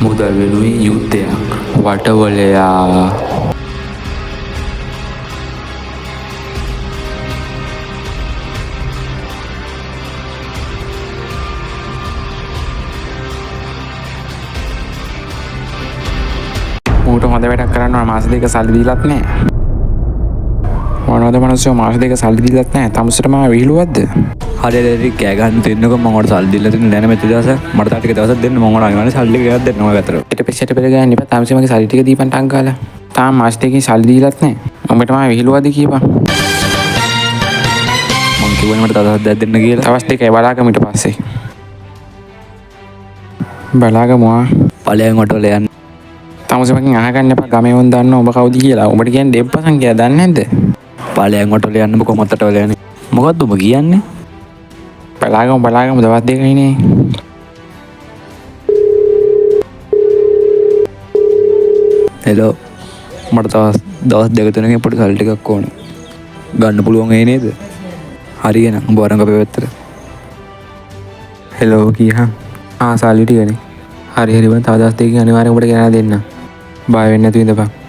මුදල් වෙනුවෙන් යුද්ධයක් වටවලයා මූට හොඳ වැඩක් කරන්න මාස දෙක සල්ලි දීලත් නැහැ. මොනවද මනුස්සයෝ මාස දෙක සල්ලි දීලත් නැහැ. තමුසට මම විහිළුවක්ද? හරි කෑ ගන්න දෙන්නකො මම ඔයාලට සල්ලි දීලා තියෙන දැන මෙච්ච දවස මට තා ටික දවසක් දෙන්න මම ඔයාලට අනිවාර්යෙන් සල්ලි ටිකක් දෙන්න ඔය අතර. පිට පෙළ ගෑන්න ඉපා තමුසේ මගේ සල්ලි ටික දීපන් ටං ගාලා. තාම මාස දෙකකින් සල්ලි දීලත් නැහැ. උඹට මම විහිළුවක්ද කියපන්. මං කිව්වනේ මට තව දවසක් දෙන්න කියලා. තවස් දෙකයි බලාගමු ඊට පස්සේ. බලාගමු ආ. ඵලයන් ඔටවල යන්න. තමුසේ මගෙන් අහගන්න එපා ගමේ වොන් දන්නව ඔබ කවුද කියලා. උඹට කියන්නේ දෙප්පසන් කියලා දන්නේ නැද්ද? ඵලයන් ඔටවල යන්න මොකෝ මතටවල යන්නේ. මොකද්ද උඹ කියන්නේ? බලාගමු දවස් දෙකයිනේ. හෙලෝ මට දවස් දෙක තුනකින් පොඩි සල්ලි ටිකක් ඕනේ. ගන්න පුළුවන් ඒ නේද? හරි එහෙනම් උඹ වරන් අපේ පැත්තට. හෙලෝ කීහා. සල්ලි ටිකනේ. හරි බං තව දවස් දෙකකින් අනිවාර්යෙන් ඔබට ගෙනලා දෙන්න. බය වෙන්නේ නැතුව ඉඳපන්.